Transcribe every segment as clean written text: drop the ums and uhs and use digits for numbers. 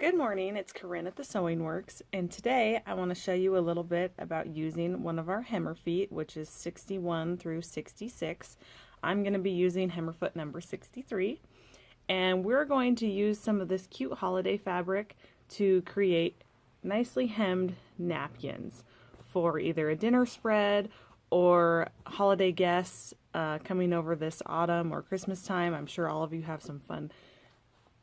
Good morning, it's Corinne at the Sewing Works, and today I want to show you a little bit about using one of our hem feet, which is 61 through 66. I'm going to be using hem foot number 63, and we're going to use some of this cute holiday fabric to create nicely hemmed napkins for either a dinner spread or holiday guests coming over this autumn or Christmas time. I'm sure all of you have some fun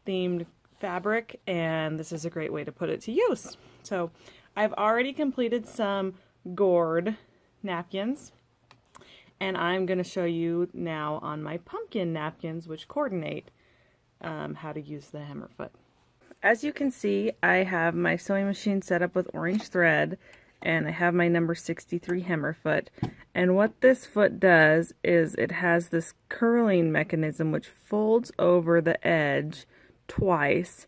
themed fabric, and this is a great way to put it to use. So I've already completed some gourd napkins, and I'm going to show you now on my pumpkin napkins, which coordinate how to use the hem foot. As you can see, I have my sewing machine set up with orange thread, and I have my number 63 hem foot. And what this foot does is it has this curling mechanism which folds over the edge twice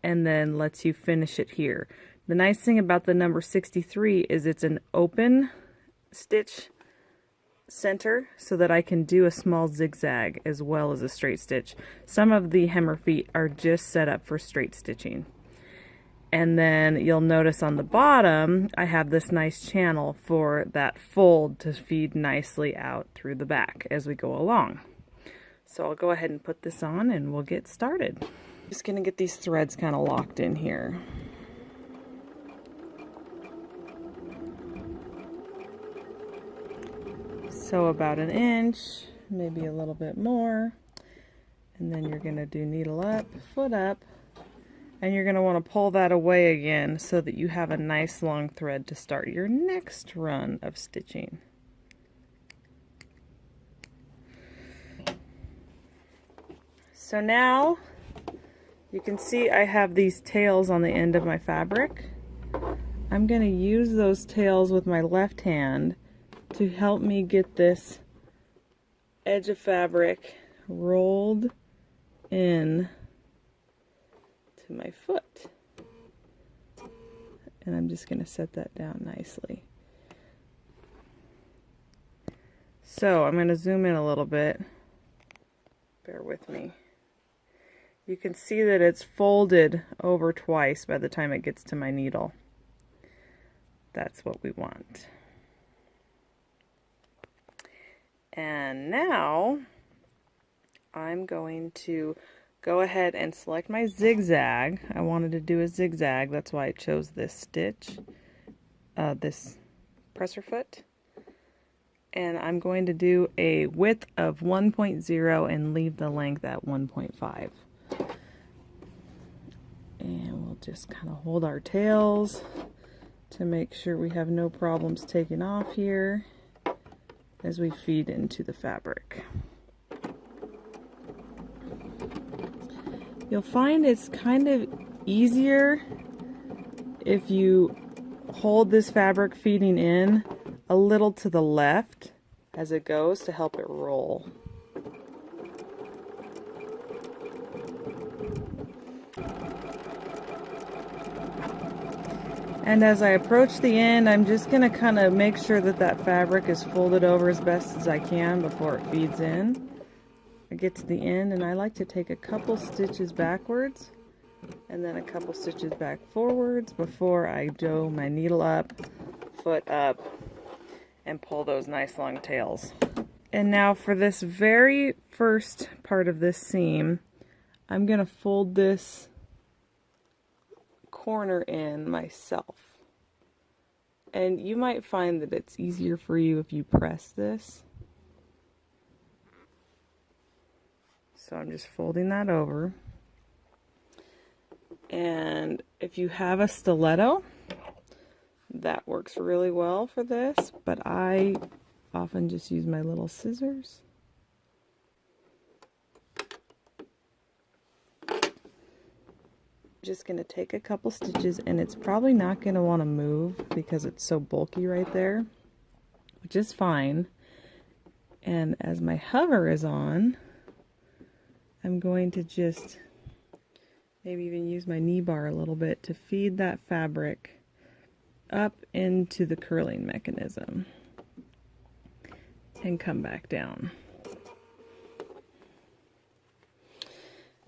and then lets you finish it here. The nice thing about the number 63 is it's an open stitch center so that I can do a small zigzag as well as a straight stitch. Some of the hem feet are just set up for straight stitching. And then you'll notice on the bottom I have this nice channel for that fold to feed nicely out through the back as we go along. So I'll go ahead and put this on and we'll get started. Just going to get these threads kind of locked in here. So about an inch, maybe a little bit more. And then you're going to do needle up, foot up, and you're going to want to pull that away again so that you have a nice long thread to start your next run of stitching. So now you can see I have these tails on the end of my fabric. I'm going to use those tails with my left hand to help me get this edge of fabric rolled in to my foot. And I'm just going to set that down nicely. So I'm going to zoom in a little bit. Bear with me. You can see that it's folded over twice by the time it gets to my needle. That's what we want. And now I'm going to go ahead and select my zigzag. I wanted to do a zigzag, that's why I chose this stitch, this presser foot. And I'm going to do a width of 1.0 and leave the length at 1.5. And we'll just kind of hold our tails to make sure we have no problems taking off here as we feed into the fabric. You'll find it's kind of easier if you hold this fabric feeding in a little to the left as it goes to help it roll. And as I approach the end, I'm just going to kind of make sure that that fabric is folded over as best as I can before it feeds in. I get to the end and I like to take a couple stitches backwards and then a couple stitches back forwards before I do my needle up, foot up, and pull those nice long tails. And now for this very first part of this seam, I'm going to fold this corner in myself. And you might find that it's easier for you if you press this. So I'm just folding that over. And if you have a stiletto, that works really well for this, but I often just use my little scissors. Just going to take a couple stitches, and it's probably not going to want to move because it's so bulky right there, which is fine. And as my hover is on, I'm going to just maybe even use my knee bar a little bit to feed that fabric up into the curling mechanism and come back down.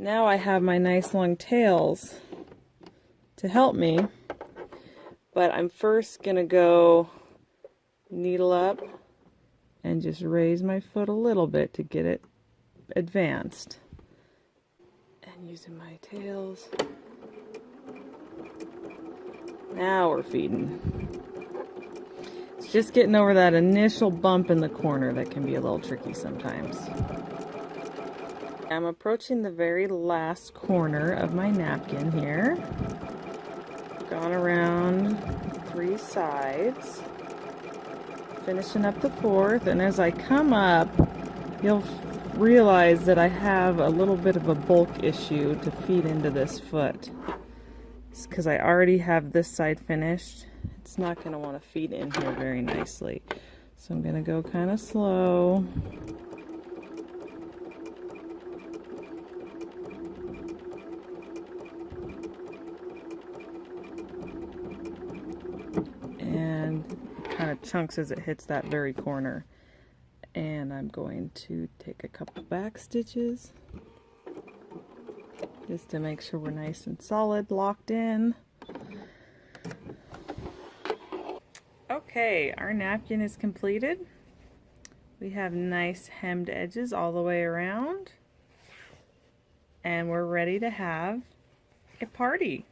Now I have my nice long tails to help me. But I'm first going to go needle up and just raise my foot a little bit to get it advanced. And using my tails. Now we're feeding. It's just getting over that initial bump in the corner that can be a little tricky sometimes. I'm approaching the very last corner of my napkin here. Gone around 3 sides. Finishing up the 4th, and as I come up, you'll realize that I have a little bit of a bulk issue to feed into this foot. It's because I already have this side finished. It's not going to want to feed in here very nicely. So I'm going to go kind of slow. And it kind of chunks as it hits that very corner. And I'm going to take a couple back stitches just to make sure we're nice and solid, locked in. Okay, our napkin is completed. We have nice hemmed edges all the way around. And we're ready to have a party.